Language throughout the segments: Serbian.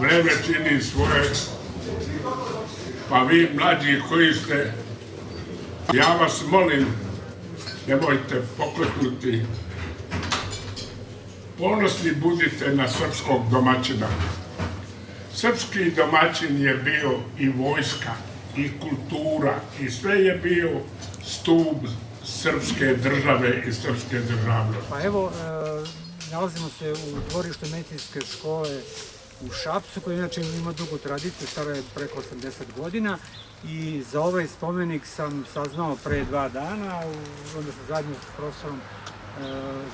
vreme čini svoje, pa vi mlađi koji ste, ja vas molim, nemojte pokleknuti, ponosni budite na srpskog domaćina. Srpski domaćin je bio i vojska, i kultura, i sve je bio stub srpske države i srpske državnosti. Pa evo, nalazimo se u dvorištu medicinske škole u Šapcu, koja inače ima dugu tradiciju, stara je preko 80 godina, i za ovaj spomenik sam saznao pre 2 dana, onda sam zajedno s profesorom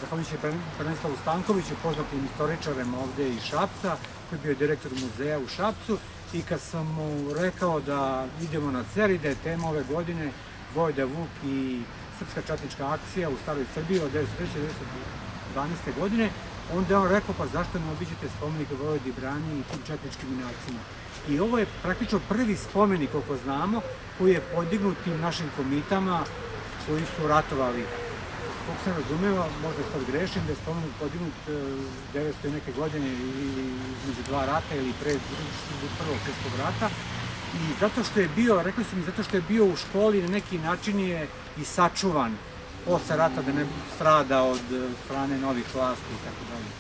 zahvaljujući Branislavu Stankoviću, poznatim istoričarem ovde iz Šapca, koji je bio direktor muzeja u Šapcu, i kad sam mu rekao da idemo na Cer i da je tema ove godine Vojvoda Vuk i Srpska četnička akcija u staroj Srbiji od 1912. godine, onda je on rekao, pa zašto ne obiđete spomenik Vojvodi Brani i tim četničkim junacima. I ovo je praktično prvi spomenik, koliko znamo, koji je podignut tim našim komitama koji su ratovali. Kako sam razumeo, možda sad grešim, da je spomenik podignut 900 neke godine ili između 2 rata ili pre Prvog svjetskog rata. I zato što je bio, rekli su mi, zato što je bio u školi, na neki način je i sačuvan posle rata da ne strada od strane novih vlasti i tako dalje.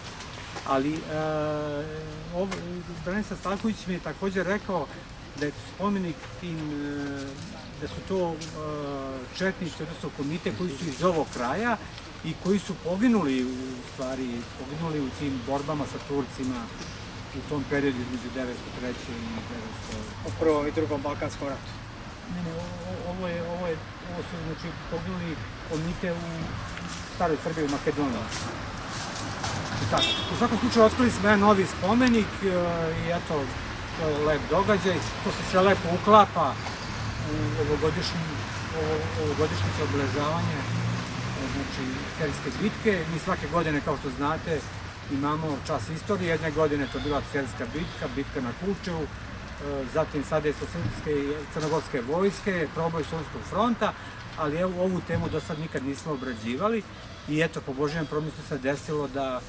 Ali Branislav Stanković mi je također rekao da je spomenik tim, da su to četnici, odnosno komite koji su iz ovog kraja i koji su poginuli u tim borbama sa Turcima u tom periodu između 1903. i 1900. U Prvom i Drugom Balkanskom ratu. Ne, ovo su znači poginuli komite u staroj Srbiji, u Makedoniji. U svakom slučaju otkrili smo jedan novi spomenik i eto, to je lep događaj, to se sve lepo uklapa u ovogodišnjice obeležavanje, znači Cerske bitke. Mi svake godine, kao što znate, imamo čas istorije. Jedne godine to je bila Cerska bitka, bitka na Kučevu, zatim sadejstvo srpske i crnogorske vojske, proboj Solunskog fronta, ali evo ovu temu do sad nikad nismo obrađivali i eto, po Božijem promislu se desilo da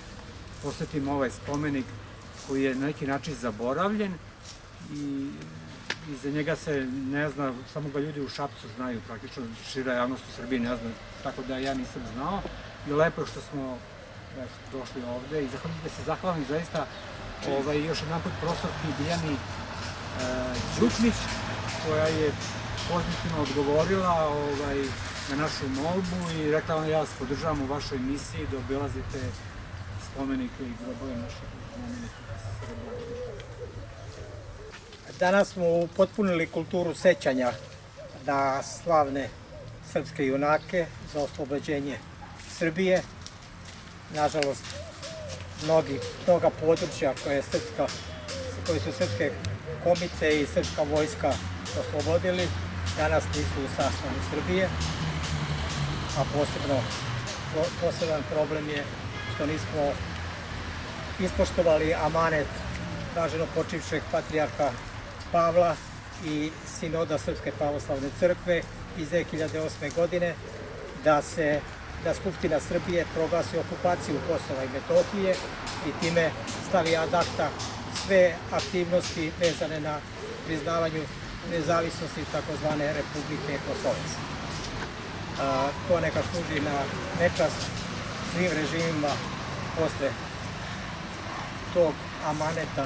posvetimo ovaj spomenik koji je na neki način zaboravljen i za njega se ne zna, samo ga ljudi u Šapcu znaju, praktično šira javnost u Srbiji ne zna, tako da ja nisam znao. I lepo je što smo došli ovde i da se zahvalim zaista još jedan put profesorki Biljani Đukmić, koja je pozitivno odgovorila na našu molbu i rekla ona, ja vas podržavam u vašoj misiji da obilazite spomenike i grobove naših znamenitih Srba. Danas smo upotpunili kulturu sećanja na slavne srpske junake za oslobođenje Srbije. Nažalost, mnoga područja koje su srpske komite i srpska vojska oslobodili, danas nisu u sastavu Srbije, a poseban problem je što nismo ispoštovali amanet blaženo počivšeg patrijarha Pavla i sinoda Srpske pravoslavne crkve iz 2008. godine da Skupština Srbije proglasi okupaciju Kosova i Metohije i time stavi ad acta sve aktivnosti vezane na priznavanju nezavisnosti takozvane Republike Kosovac. To neka služi na nečast svim režimima posle tog amaneta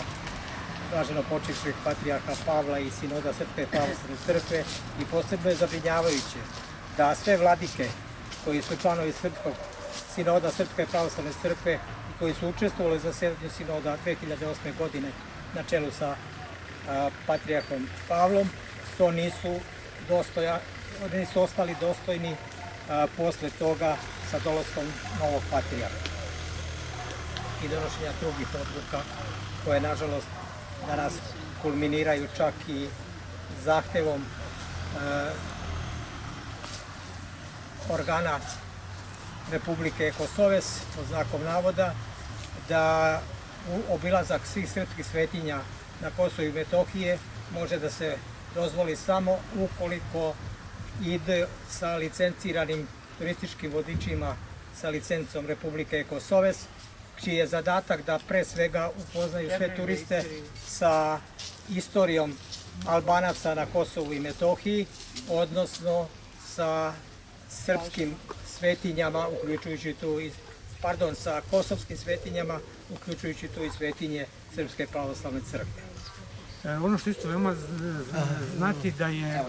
blaženo počivšeg patrijarha Pavla i sinoda Srpske pravoslavne crkve i posebno je zabrinjavajuće da sve vladike koji su članovi Srpskog sinoda Srpske pravoslavne crkve i koji su učestvovali za zasedanju sinoda 2008. godine na čelu sa patrijarhom Pavlom, to nisu ostali dostojni posle toga sa dolaskom novog patrijarha i donošenja drugih odluka koje, nažalost, danas kulminiraju čak i zahtevom organa Republike Kosoves, pod znakom navoda, da obilazak svih srpskih svetinja na Kosovu i Metohije može da se dozvoli samo ukoliko ide sa licenciranim turističkim vodičima sa licencom Republike Kosoves, čiji je zadatak da pre svega upoznaju sve turiste sa istorijom Albanaca na Kosovu i Metohiji, odnosno sa srpskim svetinjama, uključujući tu sa kosovskim svetinjama, uključujući tu i svetinje Srpske pravoslavne crkve. Ono što isto veoma znati da je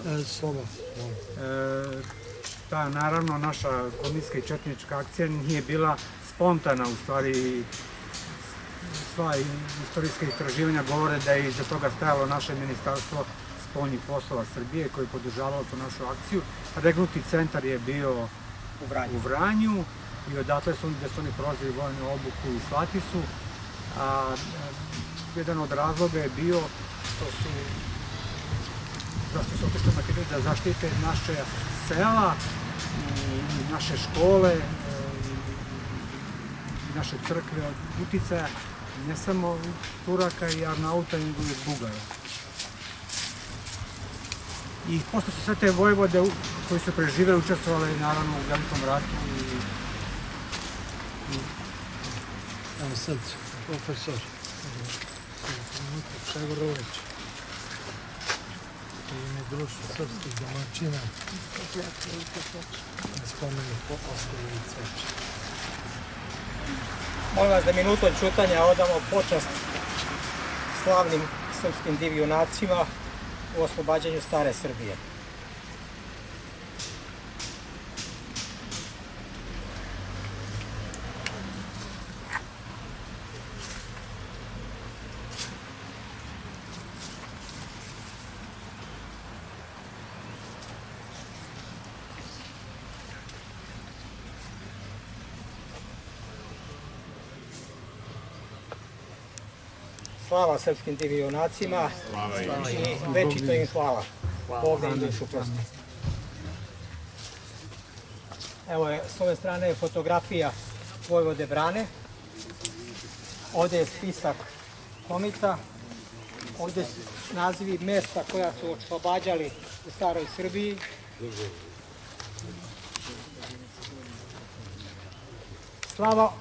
ta naravno naša komunistička i četnička akcija nije bila spontana, u stvari sva istorijska istraživanja govore da je iza toga stajalo naše ministarstvo spoljnih poslova Srbije koje je podržavalo tu našu akciju. Regrutni centar je bio u Vranju i odatle su oni prolazili vojnu obuku u Slatisu. Jedan od razloga je bio zašto su otišli u Makedoniju, da zaštite naše sela i naše škole i naše crkve od uticaja ne samo Turaka i Arnauta, nego i Bugara. I posle su sve te vojvode koji su preživeli učestvovali naravno u Velikom ratu Evo sad, profesor Šegorović u ime Društva srpskih domaćina na spomeniku Ostoje i Cveće. Molim vas da minutom ćutanja odamo počast slavnim srpskim divjunacima u oslobađanju stare Srbije. Slava srpskim divijunacima i večito im hvala. Ovdje im dušu prosto. Evo je, s ove strane je fotografija Vojvode Brane. Ovdje je spisak Homica. Ovdje su nazivi mjesta koja su oslobađali u staroj Srbiji. Slava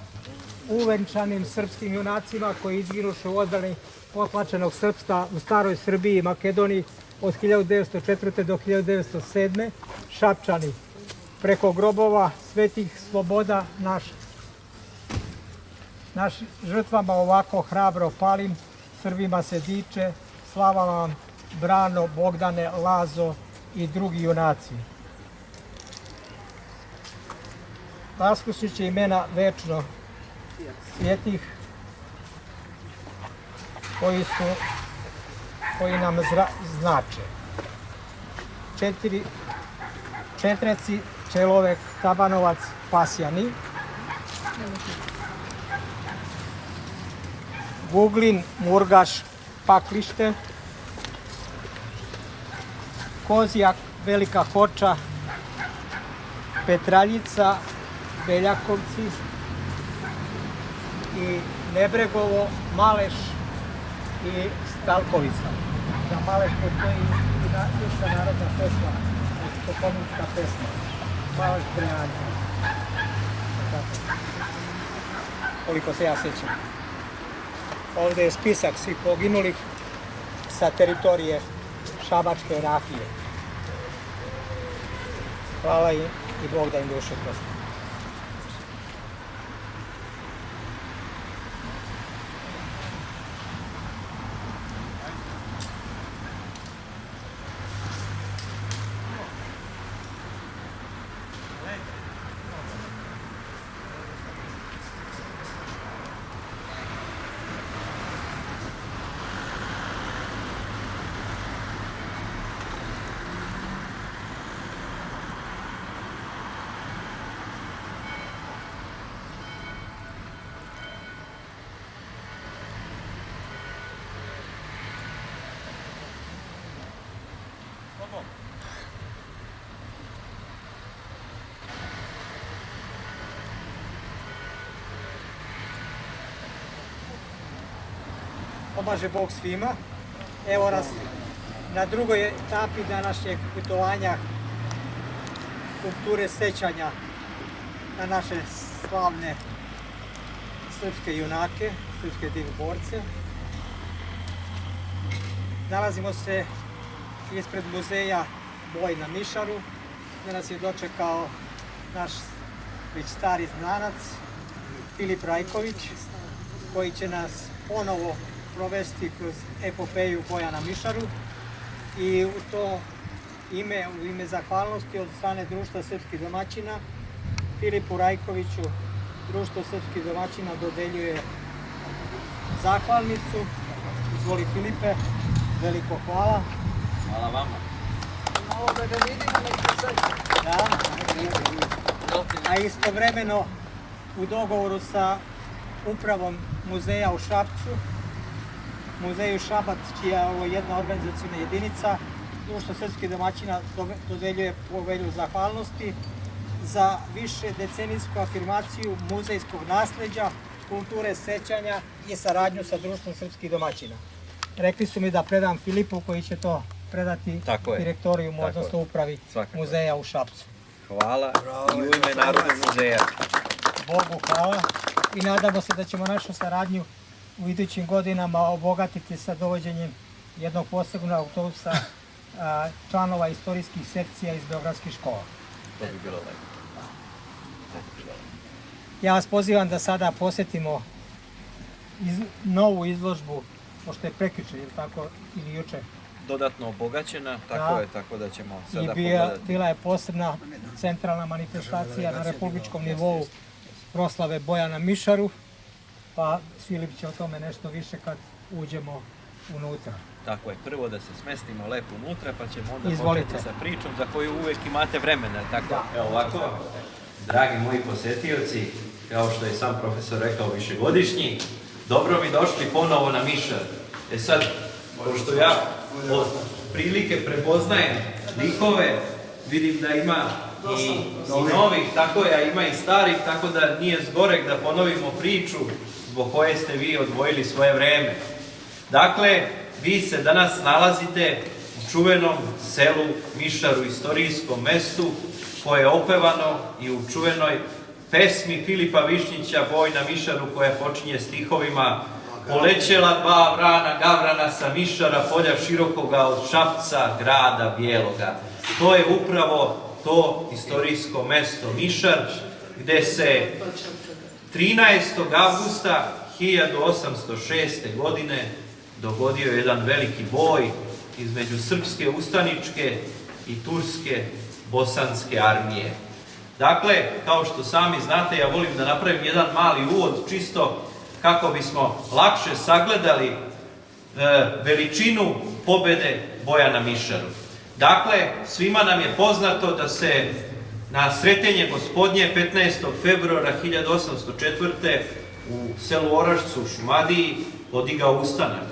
uvenčanim srpskim junacima koji izginuše u odbrani potlačenog srpstva u staroj Srbiji i Makedoniji od 1904. do 1907. Šapčani, preko grobova svetih sloboda naš žrtvama ovako hrabro palim, Srbima se diče, slava vam Brano, Bogdane, Lazo i drugi junaci. Vaskrsnuće imena večno svetih koji nam znače. Četreci, Čelovek, Tabanovac, Pasjani. Guglin, Murgaš, Paklište. Kozjak, Velika Hoča, Petraljica, Beljakovci i Nebregovo, Maleš i Stalkovica. Za Maleš postoji jedna narodna pesma, pokomunska pesma, Maleš Brejanka. Koliko se ja sjećam. Ovdje je spisak svih poginulih sa teritorije Šabačke Rakije. Hvala im i Bog da im duše prosti. Pomaže Bog svima. Evo nas na drugoj etapi današnjeg putovanja kulture sećanja na naše slavne srpske junake, srpske divborce. Nalazimo se ispred muzeja Boj na Mišaru, gde nas je dočekao naš već stari znanac Filip Rajković, koji će nas ponovo provesti kroz epopeju Boja na Mišaru i u to ime, u ime zahvalnosti od strane Društva srpskih domaćina, Filipu Rajkoviću Društvo srpskih domaćina dodeljuje zahvalnicu. Izvoli Filipe, veliko hvala. Hvala vama. Da. A istovremeno u dogovoru sa upravom muzeja u Šapcu, muzeju Šabac, čija je ovo jedna organizacijna jedinica, Društvo srpskih domaćina dodeljuje povelju zahvalnosti za više decenijsku afirmaciju muzejskog nasleđa, kulture sećanja i saradnju sa Društvom srpskih domaćina. Rekli su mi da predam Filipu koji će to predati direktorijumu, odnosno upravi muzeja u Šapcu. Hvala i u ime Narodnog muzeja. Bogu hvala i nadamo se da ćemo našu saradnju u idućim godinama obogatiti sa dovođenjem jednog posebnog autobusa članova istorijskih sekcija iz beogradskih škola. To bi bilo lepo. Ja vas pozivam da sada posetimo novu izložbu, pošto je prekjuče, ili tako, ili juče. Dodatno obogaćena, tako je, tako da ćemo sada I pogledati. bila je posebna centralna manifestacija na republičkom nivou proslave Boja na Mišaru, pa Filip će o tome nešto više kad uđemo unutra. Tako je, prvo da se smestimo lepo unutra, pa ćemo onda Izvolite. početi sa pričom za koju uvek imate vremena, tako? Evo ovako, dragi moji posetioci, kao što je sam profesor rekao, višegodišnji, dobro mi došli ponovo na Mišar. E sad, pošto ja od prilike prepoznajem likove, vidim da ima i novih, tako je, a ima i starih, tako da nije zgorek da ponovimo priču zbog koje ste vi odvojili svoje vreme. Dakle, vi se danas nalazite u čuvenom selu Mišaru, istorijskom mestu, koje je opevano i u čuvenoj pesmi Filipa Višnjića Boj na Mišaru, koja počinje stihovima: polećela dva vrana gavrana sa Mišara, polja širokoga, od Šapca, grada bijeloga. To je upravo to istorijsko mesto Mišar, gde se 13. avgusta 1806. godine dogodio jedan veliki boj između srpske ustaničke i turske bosanske armije. Dakle, kao što sami znate, ja volim da napravim jedan mali uvod, čisto kako bismo lakše sagledali veličinu pobede Boja na Mišaru. Dakle, svima nam je poznato da se na Sretenje gospodnje 15. februara 1804. u selu Orašcu u Šumadiji podigao ustanak,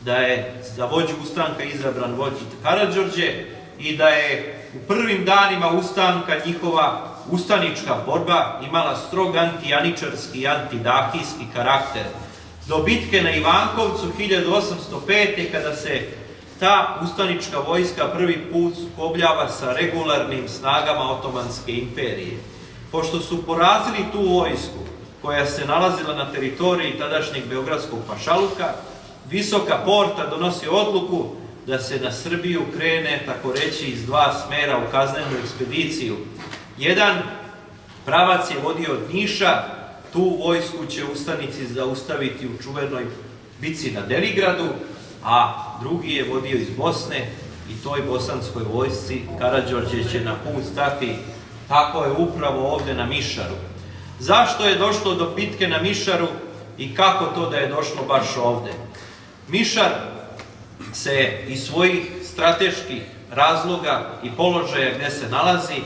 da je za vođu ustanka izabran vođa Karađorđe i da je u prvim danima ustanka njihova ustanička borba imala strog antijaničarski i antidahijski karakter. Do bitke na Ivankovcu 1805. kada se ta ustanička vojska prvi put sukobljava sa regularnim snagama Otomanske imperije. Pošto su porazili tu vojsku koja se nalazila na teritoriji tadašnjeg beogradskog pašaluka, Visoka porta donosi odluku da se na Srbiju krene, tako reći, iz dva smera u kaznenu ekspediciju. Jedan pravac je vodio od Niša, tu vojsku će ustanici zaustaviti u čuvenoj bici na Deligradu, a drugi je vodio iz Bosne i toj bosanskoj vojsci Karađorđe će na put stati, tako je upravo ovde na Mišaru. Zašto je došlo do bitke na Mišaru i kako to da je došlo baš ovde? Mišar se iz svojih strateških razloga i položaja gde se nalazi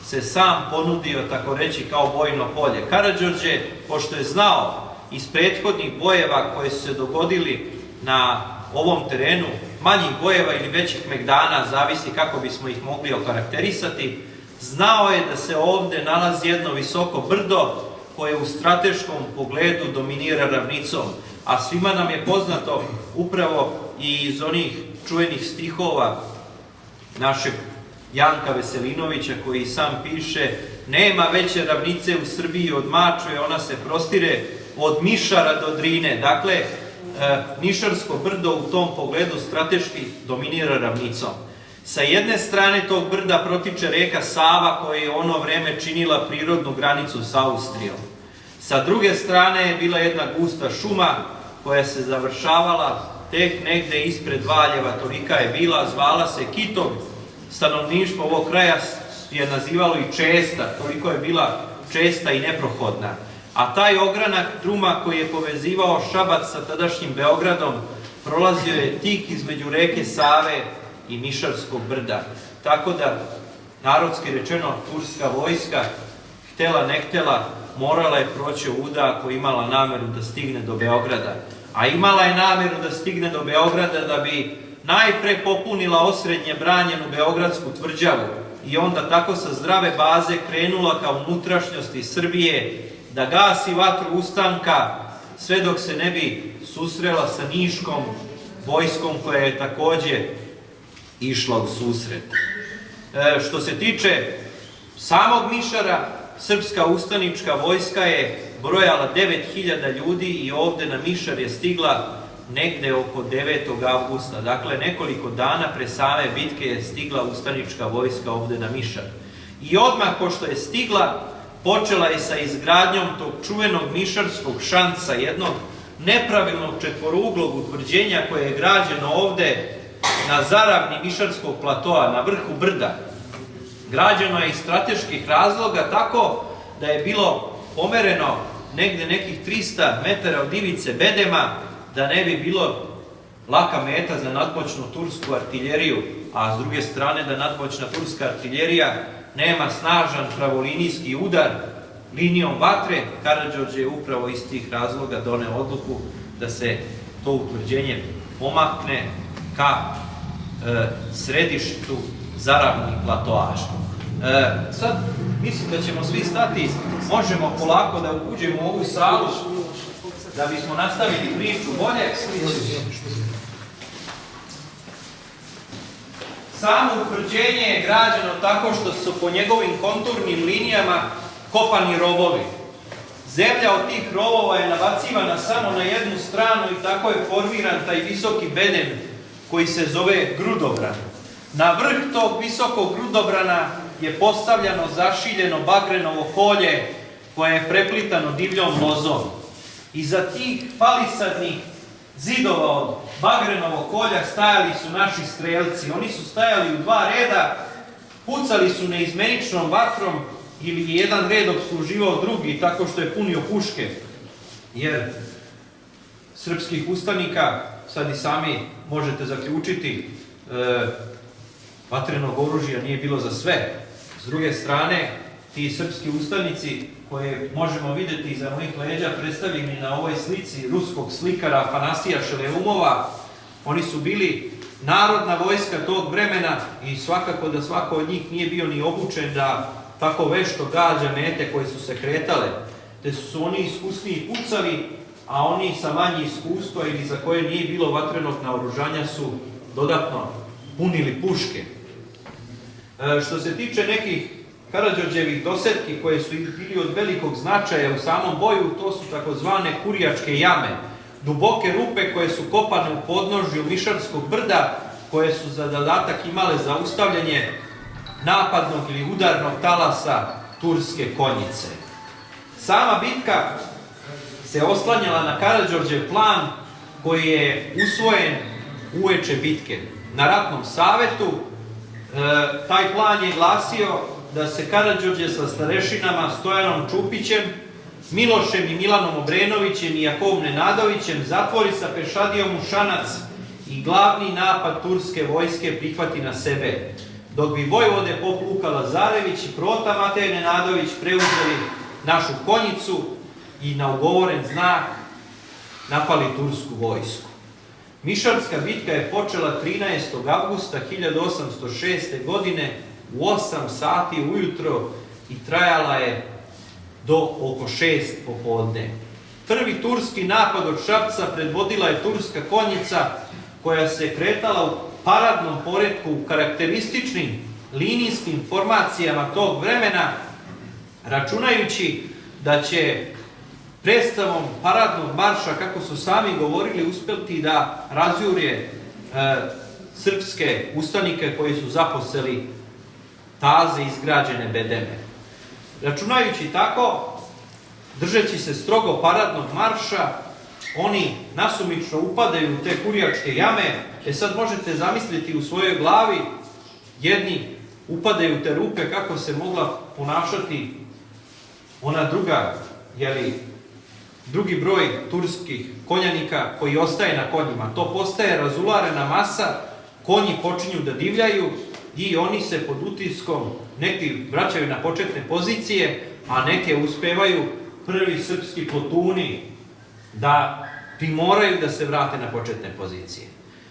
se sam ponudio, tako reći, kao bojno polje. Karađorđe, pošto je znao iz prethodnih bojeva koje su se dogodili na ovom terenu, manjih bojeva ili većih megdana, zavisi kako bismo ih mogli okarakterisati, znao je da se ovde nalazi jedno visoko brdo koje u strateškom pogledu dominira ravnicom, a svima nam je poznato upravo i iz onih čuvenih stihova našeg Janka Veselinovića, koji sam piše: nema veće ravnice u Srbiji od Mačve, ona se prostire od Mišara do Drine. Dakle, Nišarsko brdo u tom pogledu strateški dominira ravnicom. Sa jedne strane tog brda protiče reka Sava koja je ono vreme činila prirodnu granicu sa Austrijom. Sa druge strane je bila jedna gusta šuma koja se završavala tek negde ispred Valjeva, tolika je bila, zvala se Kitog. Stanovništvo ovog kraja je nazivalo i Česta, toliko je bila česta i neprohodna. A taj ogranak druma koji je povezivao Šabac sa tadašnjim Beogradom prolazio je tik između reke Save i Mišarskog brda. Tako da, narodski rečeno, turska vojska, htela ne htela, morala je proći ovuda ako imala nameru da stigne do Beograda. A imala je nameru da stigne do Beograda da bi najpre popunila osrednje branjenu Beogradsku tvrđavu i onda tako sa zdrave baze krenula ka unutrašnjosti Srbije da gasi vatru ustanka sve dok se ne bi susrela sa Niškom vojskom koja je takođe išla u susret. Što se tiče samog Mišara, srpska ustanička vojska je brojala 9000 ljudi i ovde na Mišar je stigla negde oko 9. avgusta. Dakle, nekoliko dana pre same bitke je stigla ustanička vojska ovde na Mišar. I odmah pošto je stigla, počela je sa izgradnjom tog čuvenog Mišarskog šanca, jednog nepravilnog četvorouglog utvrđenja koje je građeno ovde na zaravni Mišarskog platoa, na vrhu brda. Građeno je iz strateških razloga tako da je bilo pomereno negde nekih 300 metara od ivice bedema, da ne bi bilo laka meta za nadmoćnu tursku artiljeriju, a s druge strane da nadmoćna turska artiljerija nema snažan pravolinijski udar linijom vatre. Karađorđe je upravo iz tih razloga doneo odluku da se to utvrđenje pomakne ka središtu zaravnih platoa. Sad mislim da ćemo svi stati, možemo polako da uđemo u ovu salu da bismo nastavili priču bolje. Samo utvrđenje je građeno tako što su po njegovim konturnim linijama kopani rovovi. Zemlja od tih rovova je nabacivana samo na jednu stranu i tako je formiran taj visoki bedem koji se zove grudobran. Na vrh tog visokog grudobrana je postavljano zašiljeno bagrenovo kolje koje je preplitano divljom lozom. Iza tih palisadnih zidova od bagrenovog kolja stajali su naši strelci. Oni su stajali u dva reda, pucali su neizmeničnom vatrom ili jedan red opsluživao drugi tako što je punio puške. Jer srpskih ustanika, sad i sami možete zaključiti, vatrenog oružja nije bilo za sve. S druge strane, ti srpski ustanici koje možemo vidjeti iza mojih leđa predstavljeni na ovoj slici ruskog slikara Afanasija Šeleumova, oni su bili narodna vojska tog vremena i svakako da svako od njih nije bio ni obučen da tako vešto gađa mete koje su se kretale, te su oni iskusniji pucali, a oni sa manje iskustva ili za koje nije bilo vatrenog naoružanja su dodatno punili puške. Što se tiče nekih Karađorđevih dosetki koje su bili od velikog značaja u samom boju, to su takozvane Kurjačke jame, duboke rupe koje su kopane u podnožju Mišarskog brda, koje su za zadatak imale zaustavljanje napadnog ili udarnog talasa turske konjice. Sama bitka se oslanjala na Karađorđev plan koji je usvojen uveče bitke. Na ratnom savetu taj plan je glasio da se Karađorđe sa starešinama Stojanom Čupićem, Milošem i Milanom Obrenovićem i Jakovom Nenadovićem zatvori sa pešadijom u Šanac i glavni napad turske vojske prihvati na sebe, dok bi vojvode pop Luka Lazarević i Prota Matej Nenadović preuzeli našu konjicu i na ugovoren znak napali tursku vojsku. Mišarska bitka je počela 13. avgusta 1806. godine u 8 sati ujutro i trajala je do oko 6 popodne. Prvi turski napad od Šapca predvodila je turska konjica koja se kretala u paradnom poretku u karakterističnim linijskim formacijama tog vremena, računajući da će predstavom paradnog marša, kako su sami govorili, uspjeti da razjure srpske ustanike koji su zaposeli taze izgrađene bedeme. Računajući tako, držeći se strogo paradnog marša, oni nasumično upadaju u te kurjačke jame. Sad možete zamisliti u svojoj glavi, jedni upadaju u te rupe, kako se mogla ponašati ona druga, drugi broj turskih konjanika koji ostaje na konjima. To postaje razularena masa, konji počinju da divljaju i oni se pod utiskom, neki vraćaju na početne pozicije, a neke uspevaju prvi srpski plotuni da primoraju da se vrate na početne pozicije.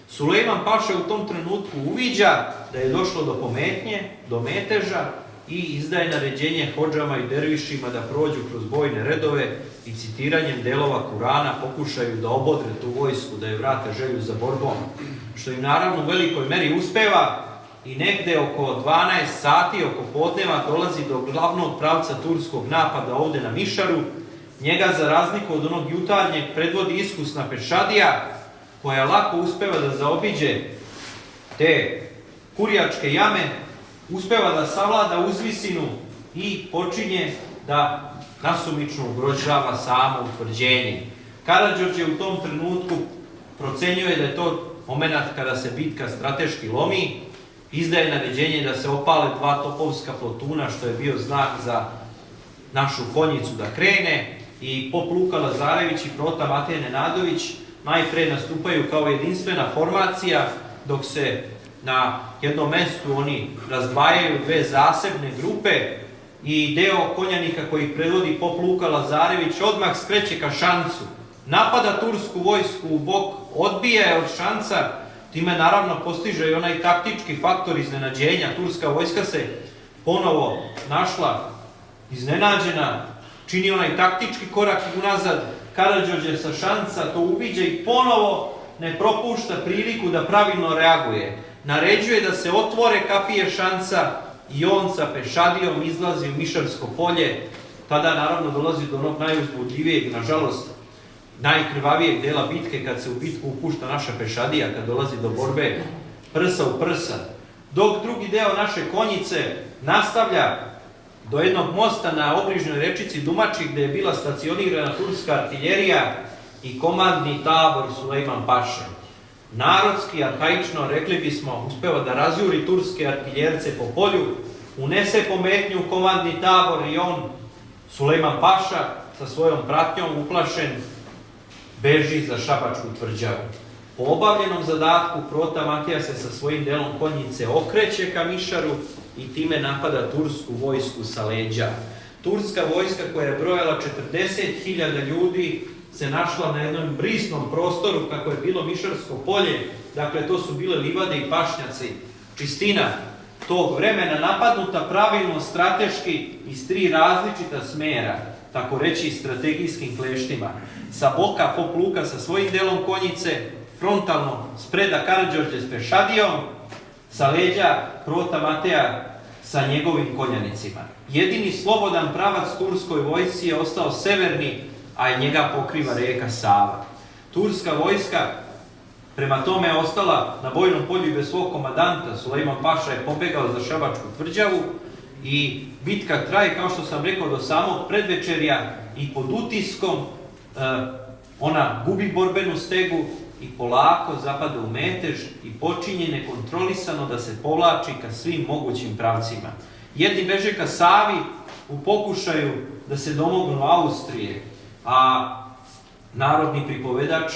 Sulejman Paša u tom trenutku uviđa da je došlo do pometnje, do meteža i izdaje naređenje hodžama i dervišima da prođu kroz bojne redove i citiranjem delova Kurana pokušaju da obodre tu vojsku, da je vrate želju za borbom, što im naravno u velikoj meri uspeva i negde oko 12 sati, oko podneva, dolazi do glavnog pravca turskog napada ovde na Mišaru. Njega, za razliku od onog jutarnjeg, predvodi iskusna pešadija, koja lako uspeva da zaobiđe te kurjačke jame, uspeva da savlada uzvisinu i počinje da nasumično ugrožava samo utvrđenje. Karađorđe u tom trenutku procenjuje da je to moment kada se bitka strateški lomi, izdaje naređenje da se opale 2 topovska plotuna, što je bio znak za našu konjicu da krene, i pop Luka Lazarević i prota Matija Nenadović najpre nastupaju kao jedinstvena formacija, dok se na jednom mestu oni razdvajaju 2 zasebne grupe i deo konjanika koji predvodi pop Luka Lazarević odmah skreće ka Šancu. Napada tursku vojsku u bok, odbija je od Šanca, time naravno postiže i onaj taktički faktor iznenađenja. Turska vojska se ponovo našla iznenađena, čini onaj taktički korak unazad. Karađorđe sa Šanca to uviđa i ponovo ne propušta priliku da pravilno reaguje. Naređuje da se otvore kapije Šanca i on sa pešadijom izlazi u Mišarsko polje. Tada naravno dolazi do onog najuzbudljivijeg, nažalost, najkrvavijeg dela bitke, kad se u bitku upušta naša pešadija, kad dolazi do borbe prsa u prsa. Dok drugi deo naše konjice nastavlja do jednog mosta na obližnjoj rečici Dumači, gde je bila stacionirana turska artiljerija i komandni tabor Sulejman Paše. Narodski, arhaično, rekli bismo, uspeva da razjuri turske artiljerce po polju, unese pometnju u komandni tabor i on, Sulejman Paša, sa svojom pratnjom uplašen, beži za Šabačku tvrđavu. Po obavljenom zadatku prota Matija se sa svojim delom konjice okreće ka Mišaru i time napada tursku vojsku sa leđa. Turska vojska, koja je brojala 40.000 ljudi, se našla na jednom brisnom prostoru kako je bilo Mišarsko polje, dakle to su bile livade i pašnjaci, čistina tog vremena, napadnuta pravilno strateški iz 3 različita smera, tako reći strategijskim kleštima. Sa boka pop Luka sa svojim delom konjice, frontalno spreda Karađorđe s pešadijom, sa leđa prota Mateja sa njegovim konjanicima. Jedini slobodan pravac turskoj vojsci je ostao severni, a i njega pokriva reka Sava. Turska vojska prema tome je ostala na bojnom polju i bez svog komadanta. Sulejman Paša je pobegao za Šabačku tvrđavu i bitka traje, kao što sam rekao, do samog predvečerja i pod utiskom ona gubi borbenu stegu i polako zapada u metež i počinje nekontrolisano da se povlači ka svim mogućim pravcima. Jedni beže ka Savi u pokušaju da se domognu Austrije, a narodni pripovedač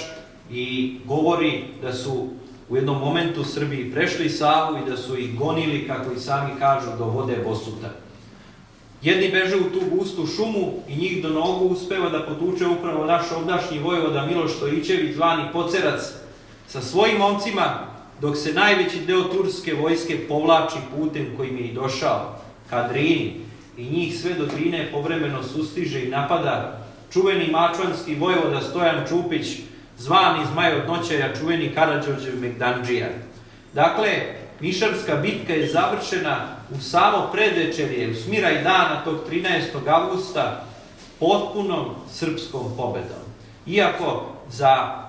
i govori da su u jednom momentu Srbiji prešli Savu i da su ih gonili, kako i sami kažu, do vode Bosuta. Jedni beže u tu gustu šumu i njih do nogu uspeva da potuče upravo naš ovdašnji vojvoda Miloš Stojićević, zvani Pocerac, sa svojim momcima, dok se najveći deo turske vojske povlači putem kojim je i došao, ka Drini, i njih sve do Drine povremeno sustiže i napada čuveni mačvanski vojvoda Stojan Čupić, zvani Zmaj od noćaja, čuveni Karađorđev Megdandžija. Dakle, Mišarska bitka je završena u samo predvečerje, u smiraj dana tog 13. avgusta potpunom srpskom pobedom. Iako za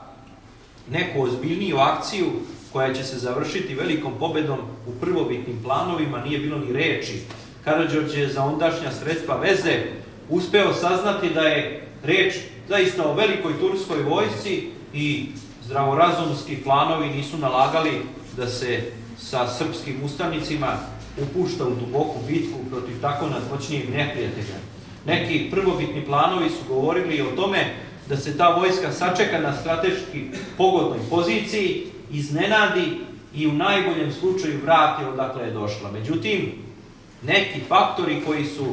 neku ozbiljniju akciju koja će se završiti velikom pobedom u prvobitnim planovima nije bilo ni reči. Karađorđe je za ondašnja sredstva veze uspeo saznati da je reč zaista o velikoj turskoj vojsci i zdravorazumski planovi nisu nalagali da se sa srpskim ustanicima upušta u duboku bitku protiv tako nadmoćnijeg neprijatelja. Neki prvobitni planovi su govorili o tome da se ta vojska sačeka na strateški pogodnoj poziciji, iznenadi i u najboljem slučaju vrati odakle je došla. Međutim, neki faktori koji su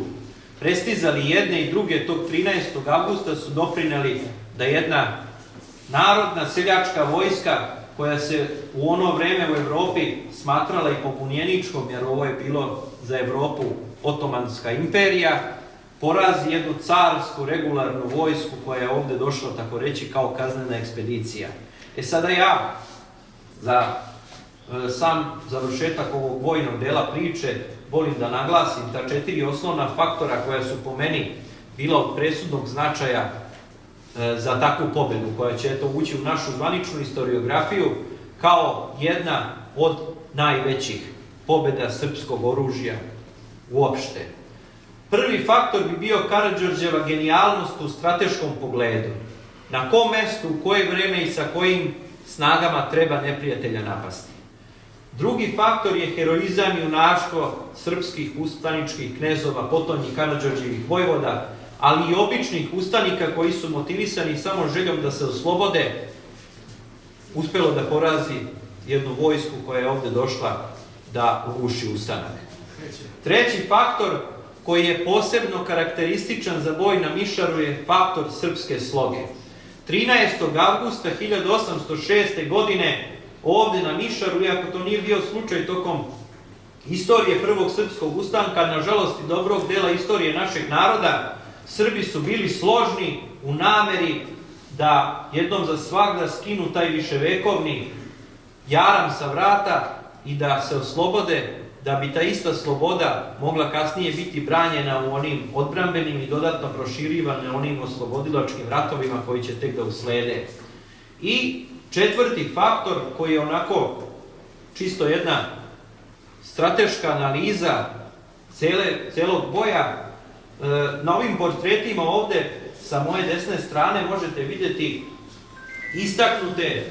prestizali jedne i druge tog 13. avgusta su doprineli da jedna narodna seljačka vojska koja se u ono vreme u Evropi smatrala i pobunjeničkom, jer ovo je bilo za Evropu Otomanska imperija, porazi jednu carsku regularnu vojsku koja je ovde došla, tako reći, kao kaznena ekspedicija. Sada ja, za sam završetak ovog vojnog dela priče, volim da naglasim ta 4 osnovna faktora koja su po meni bila od presudnog značaja za takvu pobedu, koja će ući u našu zvaničnu historiografiju kao jedna od najvećih pobeda srpskog oružja uopšte. Prvi faktor bi bio Karađorđeva genijalnost u strateškom pogledu. Na kom mestu, u koje vreme i sa kojim snagama treba neprijatelja napasti. Drugi faktor je heroizam i junaštvo srpskih ustaničkih knezova, potonjih Karađorđevih vojvoda, ali i običnih ustanika koji su motivisani samo željom da se oslobode, uspelo da porazi jednu vojsku koja je ovde došla da uguši ustanak. Treći faktor koji je posebno karakterističan za boj na Mišaru je faktor srpske sloge. 13. avgusta 1806. godine ovde na Mišaru, iako to nije bio slučaj tokom istorije prvog srpskog ustanka, nažalost i dobrog dela istorije našeg naroda, Srbi su bili složni u nameri da jednom za svagda skinu taj viševekovni jaram sa vrata i da se oslobode, da bi ta ista sloboda mogla kasnije biti branjena u onim odbrambenim i dodatno proširivane onim oslobodilačkim ratovima koji će tek da uslede. I četvrti faktor koji je onako čisto jedna strateška analiza celog boja, na ovim portretima ovde sa moje desne strane možete vidjeti istaknute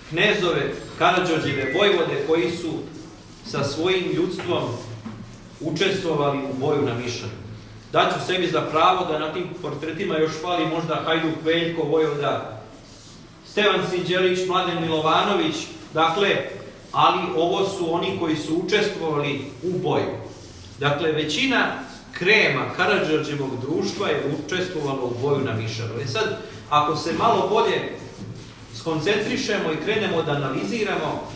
knezove Karađorđeve vojvode koji su sa svojim ljudstvom učestvovali u boju na Mišaru. Daću sebi za pravo da na tim portretima još fali možda Hajduk Veljko, vojvoda Stevan Sinđelić, Mladen Milovanović, dakle, ali ovo su oni koji su učestvovali u boju. Dakle, većina krema Karađorđevog društva je učestvovalo u boju na Mišaru. Sad, ako se malo bolje skoncentrišemo i krenemo da analiziramo,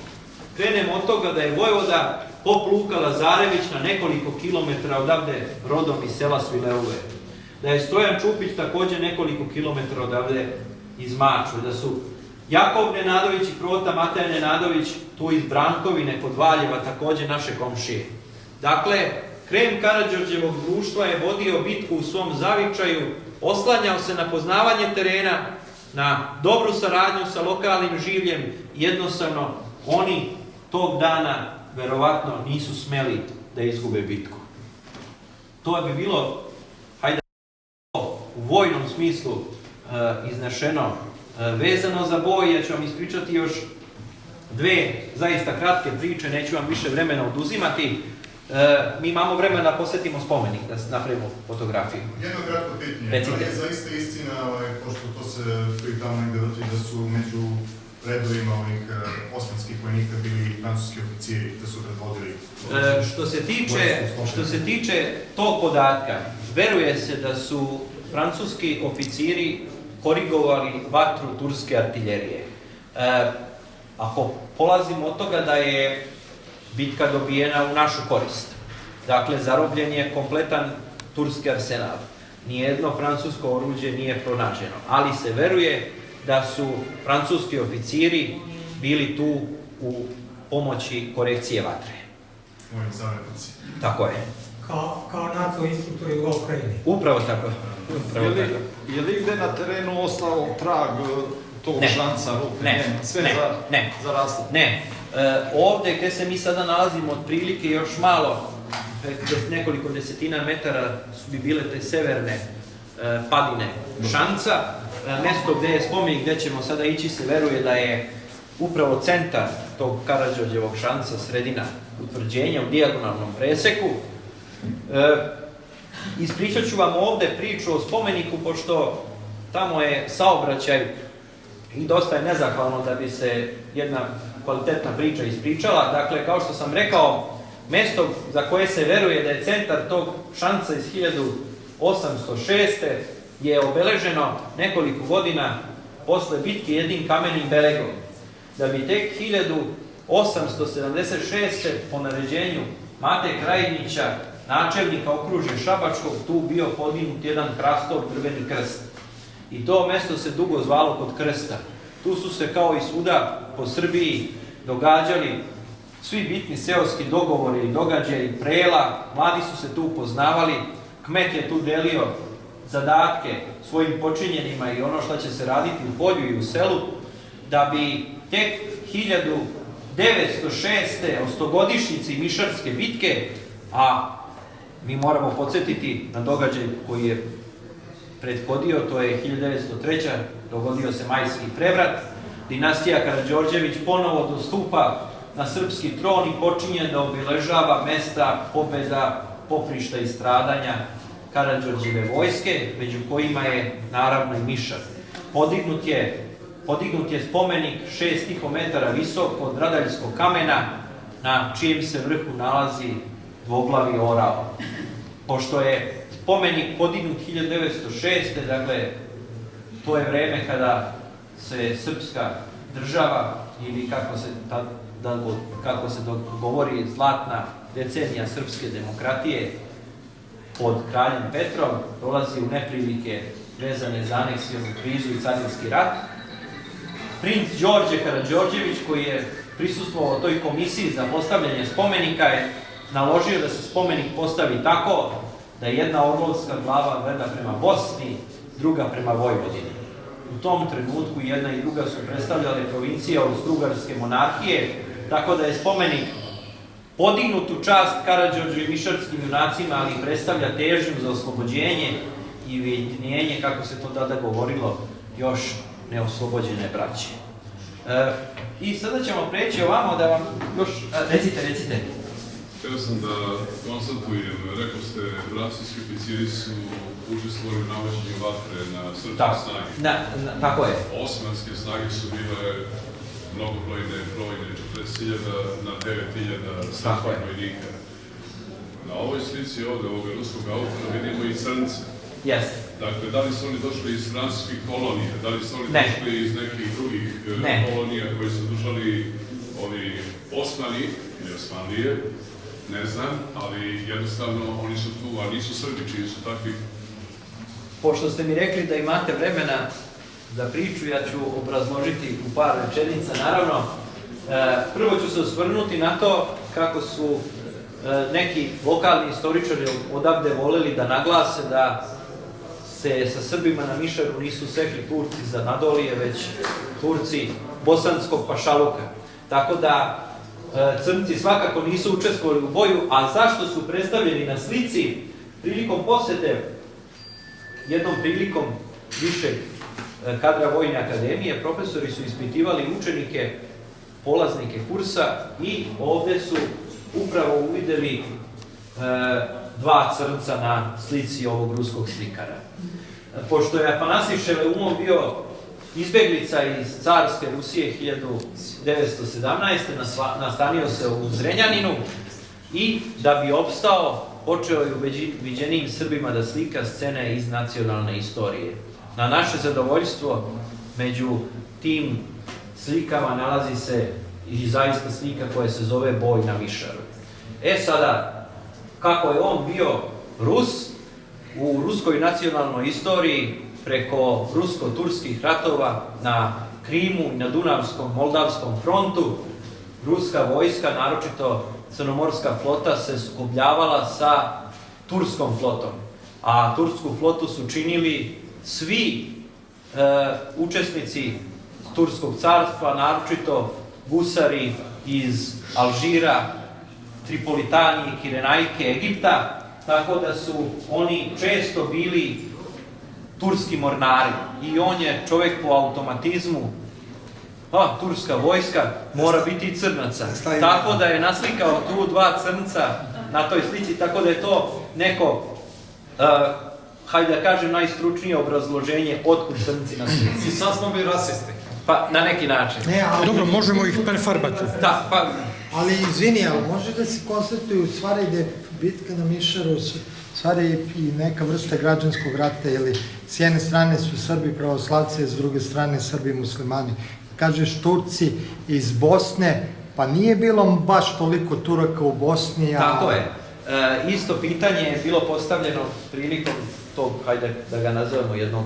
krenemo od toga da je vojvoda pop Luka Lazarević na nekoliko kilometara odavde rodom iz sela Svileuje, da je Stojan Čupić takođe nekoliko kilometara odavde iz Mačve, da su Jakov Nenadović i Prota Mateja Nenadović tu iz Brankovine kod Valjeva takođe naše komšije. Dakle, krem Karađorđevog društva je vodio bitku u svom zavičaju, oslanjao se na poznavanje terena, na dobru saradnju sa lokalnim življem, jednostavno oni tog dana verovatno nisu smeli da izgube bitku. To bi bilo, hajde, u vojnom smislu iznešeno vezano za boj. Ja ću vam ispričati još dve zaista kratke priče, neću vam više vremena oduzimati. Mi imamo vremena da posjetimo spomenik, da napravimo fotografiju. Jedno kratko pitanje, da li je zaista istina, pošto to se tu tamo negde doći, da su među redovima ovih osmanskih vojnika bili francuski oficiri, da su predvodili? Što se tiče tog podatka, veruje se da su francuski oficiri korigovali vatru turske artiljerije. Ako polazimo od toga da je bitka dobijena u našu korist, dakle zarobljen je kompletan turski arsenal, nijedno francusko oruđe nije pronađeno, ali se veruje da su francuski oficiri bili tu u pomoći korekcije vatre. Mojim savjetnici. Tako je. Kao NATO instruktori u Ukrajini. Upravo tako. Je li gde na terenu ostao trag tog šanca rupe? Ne, Sve zaraslo? Ne. Ovde gde se mi sada nalazimo, otprilike još malo, nekoliko desetina metara bi bile te severne padine šanca. Mesto gde je spomenik, gde ćemo sada ići, se veruje da je upravo centar tog Karađorđevog šanca, sredina utvrđenja u dijagonalnom preseku. Ispričat ću vam ovde priču o spomeniku, pošto tamo je saobraćaj i dosta je nezahvalno da bi se jedna kvalitetna priča ispričala. Dakle, kao što sam rekao, mesto za koje se veruje da je centar tog šanca iz 1806. je obeleženo nekoliko godina posle bitke jednim kamenim beregom. Da bi tek 1876. po naređenju Mate Krajinića, načelnika okružja Šabačkog, tu bio podignut jedan hrastov drveni krst. I to mesto se dugo zvalo kod Krsta. Tu su se kao i svuda po Srbiji događali svi bitni seoski dogovori i događaji, prela, mladi su se tu upoznavali, kmet je tu delio zadatke svojim počinjenima i ono što će se raditi u polju i u selu, da bi tek 1906. o 100-godišnjici Mišarske bitke, a mi moramo podsjetiti na događaj koji je prethodio, to je 1903. dogodio se Majski prevrat, dinastija Karađorđević ponovo dostupa na srpski tron i počinje da obiležava mesta pobeda, poprišta i stradanja Karađorđeve vojske, među kojima je naravno i Mišar. Podignut je spomenik 6,5 metara visok od radaljskog kamena, na čijem se vrhu nalazi dvoglavi orao. Pošto je spomenik podignut 1906. Dakle, to je vreme kada se srpska država, ili kako se govori, zlatna decenija srpske demokratije pod kraljem Petrom, dolazi u neprilike vezane za aneksijonu krizu i carinski rat. Princ Đorđe Karađorđević, koji je prisustvovao toj komisiji za postavljanje spomenika, je naložio da se spomenik postavi tako da jedna orlovska glava gleda prema Bosni, druga prema Vojvodini. U tom trenutku jedna i druga su predstavljale provincije Austrougarske monarhije, tako da je spomenik podignut u čast Karađorđu i mišarskim junacima, ali predstavlja težnju za oslobođenje i ujedinjenje, kako se to tada govorilo, još neoslobođene braće. I sada ćemo preći ovamo da vam još... Recite. Htio sam da konstatujem, rekao ste, bratski oficiri su učestvovali u navođenju vatre na srpske snage. Tako je. Osmanske snage su bile mnogobrojne, 40.000 na 9.000 srpskih vojnika. Na ovoj slici ovde, ovog ruskog autora, vidimo i crnce. Jeste. Dakle, da li su oni došli iz francuskih kolonija, da li su oni došli iz nekih drugih kolonija koje su držali ovi Osmani ili Osmanlije, ne znam, ali jednostavno oni su tu, a nisu Srbi, čiji su takvi. Pošto ste mi rekli da imate vremena za priču, ja ću obrazložiti u par rečenica. Naravno, prvo ću se osvrnuti na to kako su neki lokalni istoričari odavde voleli da naglase da se sa Srbima na Mišaru nisu sekli Turci za Nadolije, već Turci bosanskog pašaluka. Tako da crnci svakako nisu učestvovali u boju, a zašto su predstavljeni na slici? Prilikom posete, jednom prilikom višeg kadra Vojne akademije, profesori su ispitivali učenike, polaznike kursa i ovde su upravo uvideli dva crnca na slici ovog ruskog slikara. Pošto je Afanasij Šeleumov bio izbeglica iz carske Rusije 1917. nastanio se u Zrenjaninu i da bi opstao, počeo je uviđenijim Srbima da slika scene iz nacionalne istorije. Na naše zadovoljstvo, među tim slikama nalazi se i zaista slika koja se zove Boj na Mišaru. Sada, kako je on bio Rus, u ruskoj nacionalnoj istoriji, preko rusko-turskih ratova na Krimu i na Dunavskom, Moldavskom frontu, ruska vojska, naročito crnomorska flota, se sukobljavala sa turskom flotom. a tursku flotu su činili svi učesnici Turskog carstva, naročito gusari iz Alžira, Tripolitanije, Kirenajke, Egipta, tako da su oni često bili turski mornari i on je čovjek po automatizmu, turska vojska mora biti i crnaca, tako da je naslikao tu dva crnca na toj slici, tako da je to neko, hajde da kažem, najstručnije obrazloženje otkud crnci na slici. I sad smo bili rasisti. Pa, na neki način. Dobro, možemo ih prefarbati. Da, pa... Ali, izvini, ali može da se konstatuju u stvari da je bitka na Mišaru u stvari i neka vrsta građanskog rata, ili s jedne strane su Srbi pravoslavci, a s druge strane Srbi muslimani. Kažeš Turci iz Bosne, pa nije bilo baš toliko Turaka u Bosni, a... Tako je. Isto pitanje je bilo postavljeno prilikom tog, hajde da ga nazovemo jednog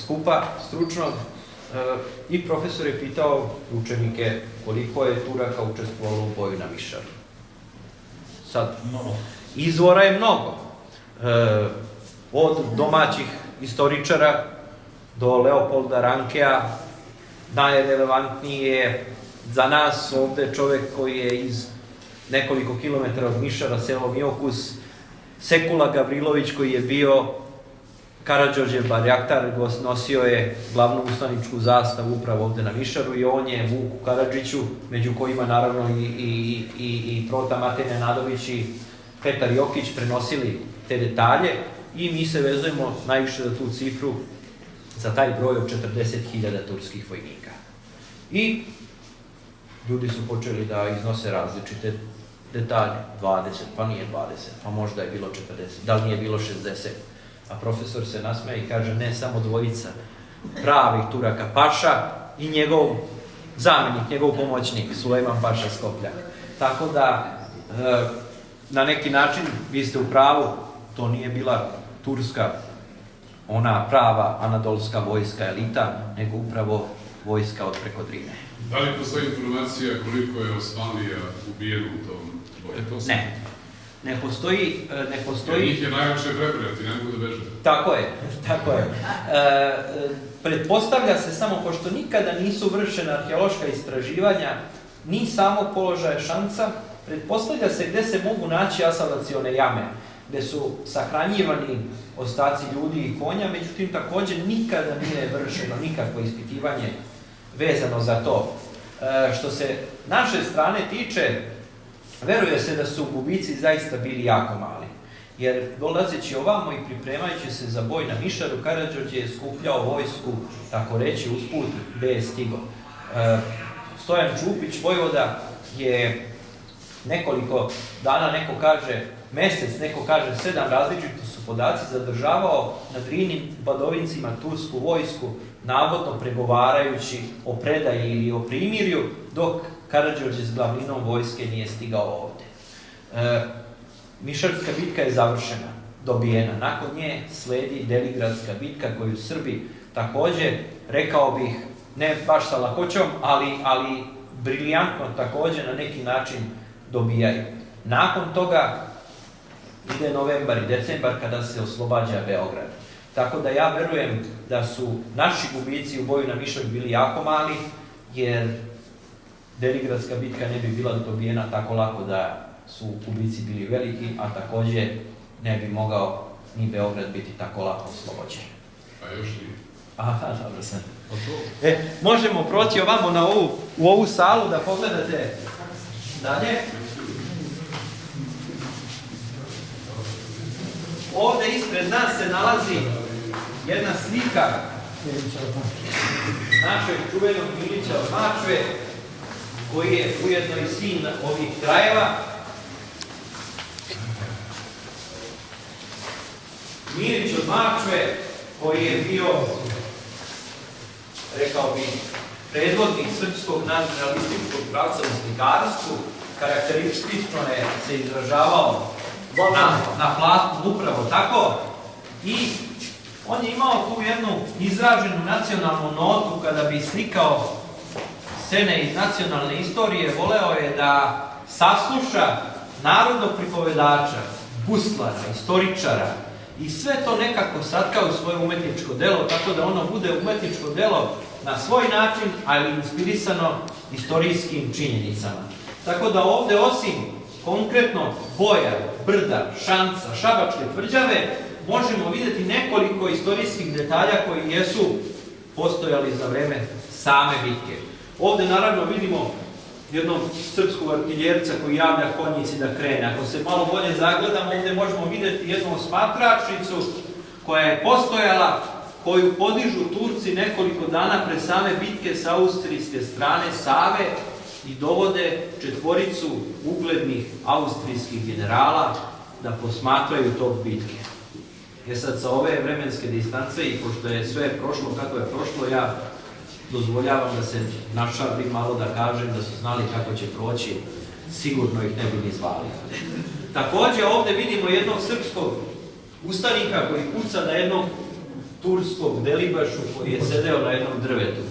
skupa stručnog, i profesor je pitao učenike koliko je Turaka učestvovalo u boju na Mišaru. Sad, izvora je mnogo. Od domaćih istoričara do Leopolda Rankea, najrelevantniji je za nas ovde čovek koji je iz nekoliko kilometara od Mišara, selo Miokus, Sekula Gavrilović, koji je bio Karađorđev barjaktar, nosio je glavnu ustaničku zastavu upravo ovde na Mišaru i on je Vuku Karadžiću, među kojima naravno i Prota Matej Nenadović i Petar Jokić prenosili te detalje i mi se vezujemo najviše za tu cifru, za taj broj od 40.000 turskih vojnika. I ljudi su počeli da iznose različite detalje, 20, pa nije 20, pa možda je bilo 40, da li nije bilo 60. A profesor se nasmeje i kaže ne samo dvojica pravih Turaka, Paša i njegov zamenik, njegov pomoćnik, Sulejman Paša Skopljak. Tako da, na neki način, vi ste u pravu, to nije bila turska, ona prava anadolska vojska elita, nego upravo vojska od preko Drine. Da li postoji informacija koliko je Osmanlija ubijeno u tom boju? Ne. Ne postoji... Jer njih je najlakše prebrojati, ne mogu da beže. Tako je. Pretpostavlja se samo, pošto nikada nisu vršena arheološka istraživanja, ni samog položaja Šanca, pretpostavlja se gde se mogu naći asfaltacione jame, gde su sahranjivani ostaci ljudi i konja, međutim takođe nikada nije vršeno nikakvo ispitivanje vezano za to. Što se naše strane tiče, veruje se da su gubici zaista bili jako mali, jer dolazeći ovamo i pripremajući se za boj na Mišaru, Karađorđe je skupljao vojsku, tako reći, usput, gde je stigo. Stojan Čupić, vojvoda, je nekoliko dana, neko kaže mesec, neko kaže 7, različiti su podaci, zadržavao na Drinim Badovincima tursku vojsku, navodno pregovarajući o predaji ili o primirju, dok Karađorđe s glavninom vojske nije stigao ovde. Mišarska bitka je završena, dobijena. Nakon nje sledi Deligradska bitka koju Srbi takođe, rekao bih, ne baš sa lakoćom, ali briljantno takođe na neki način dobijaju. Nakon toga ide novembar i decembar kada se oslobađa Beograd. Tako da ja verujem da su naši gubici u boju na Mišaru bili jako mali, jer Deligradska bitka ne bi bila dobijena tako lako da su gubici bili veliki, a takođe ne bi mogao ni Beograd biti tako lako oslobođen. A još nije. Aha, dobro sam. Možemo proći ovamo u ovu salu da pogledate dalje. Ovde ispred nas se nalazi jedna slika našeg čuvenog Milića od Mačve, koji je ujedno i sin ovih krajeva. Milić od Mačve, koji je bio, rekao bih, predvodnik srpskog nacionalističkog pravca u slikarstvu, karakteristično je se izražavao na platnu, upravo tako, i on je imao tu jednu izraženu nacionalnu notu kada bi slikao scene iz nacionalne istorije, voleo je da sasluša narodnog pripovedača, guslara, istoričara i sve to nekako satka u svoje umetničko delo, tako da ono bude umetničko delo na svoj način, ali inspirisano istorijskim činjenicama. Tako da ovde, osim konkretno boja, brda, šanca, šabačke tvrđave, možemo vidjeti nekoliko istorijskih detalja koji jesu postojali za vreme same bitke. Ovde naravno vidimo jednog srpskog artiljerca koji javlja konjici da krene. Ako se malo bolje zagledamo, ovde možemo vidjeti jednu osmatračnicu koja je postojala, koju podižu Turci nekoliko dana pre same bitke sa austrijske strane Save i dovode četvoricu uglednih austrijskih generala da posmatraju tog bitke. Sad, sa ove vremenske distance i pošto je sve prošlo kako je prošlo, ja dozvoljavam da se našalim malo, da kažem da su znali kako će proći, sigurno ih ne bi ni zvali. Takođe, ovde vidimo jednog srpskog ustanika koji puca na jednog turskog delibašu koji je sedeo na jednom drvetu.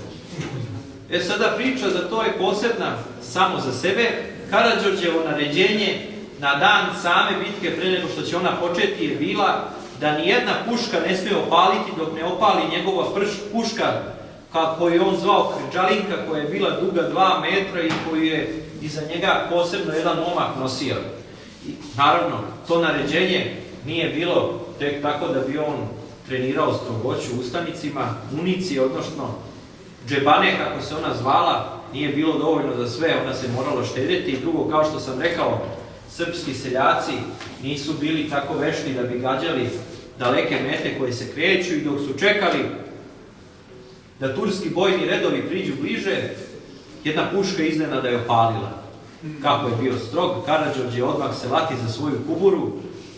Sada priča za to je posebna samo za sebe. Karađorđevo naređenje na dan same bitke, pre nego što će ona početi, je bila da nijedna puška ne smije opaliti dok ne opali njegova puška, kako je on zvao Krđalinka, koja je bila duga 2 metra i koju je iza njega posebno jedan momak nosio. I, naravno, to naređenje nije bilo tek tako da bi on trenirao strogoću ustanicima, municije, odnosno džebane, kako se ona zvala, nije bilo dovoljno za sve, ona se morala štedjeti. I drugo, kao što sam rekao, srpski seljaci nisu bili tako vešti da bi gađali daleke mete koje se kreću i dok su čekali da turski bojni redovi priđu bliže, jedna puška iznenada je opalila. Kako je bio strog, Karađorđe odmah se lati za svoju kuburu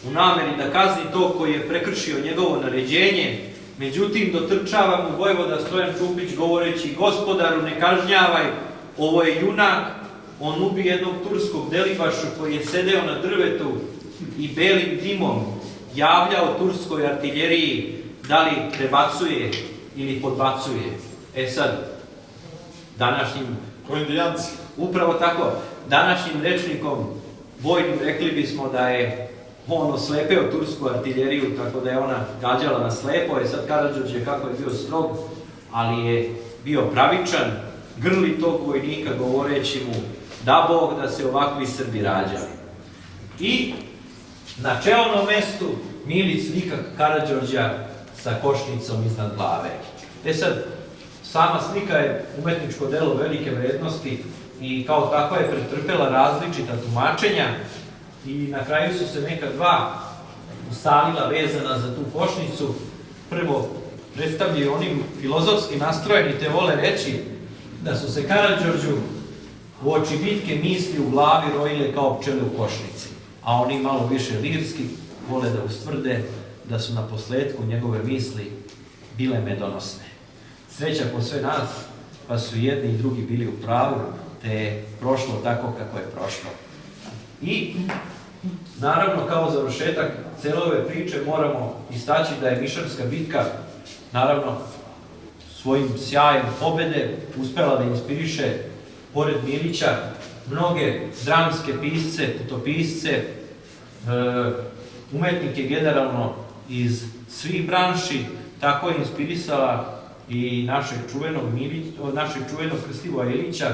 u nameri da kazni to koji je prekršio njegovo naređenje. Međutim, dotrčava mu vojvoda Stojan Čupić govoreći: gospodaru, ne kažnjavaj, ovo je junak. On ubi jednog turskog delibašu koji je sedeo na drvetu i belim dimom javljao turskoj artiljeriji da li prebacuje ili podbacuje. Sad, današnjim... Ko indijanci. Upravo tako, današnjim rečnikom vojnim rekli bismo da je on oslepeo tursku artiljeriju, tako da je ona gađala na slepo. Sad Karađorđe kako je bio strog, ali je bio pravičan, grli tog vojnika govoreći mu da Bog da se ovakvi Srbi rađali. I na čelnom mestu mili slika Karađorđa sa košnicom iznad glave. Sad, sama slika je umetničko delo velike vrednosti i kao takva je pretrpela različita tumačenja i na kraju su se neka dva ustavila vezana za tu košnicu. Prvo, predstavljaju onim filozofski nastrojeni te vole reći da su se Karađorđu u oči bitke misli u glavi rojile kao pčele u košnici, a oni malo više lirski vole da ustvrde da su na posledku njegove misli bile medonosne. Sreća po sve nas, pa su jedni i drugi bili u pravu, te je prošlo tako kako je prošlo. I, naravno, kao završetak cele ove priče moramo istaći da je Mišarska bitka, naravno, svojim sjajem pobede uspela da inspiriše, pored Milića, mnoge dramske pisce, putopisce, umetnike generalno iz svih branši. Tako je inspirisala i našeg čuvenog Krstivoja Ilića,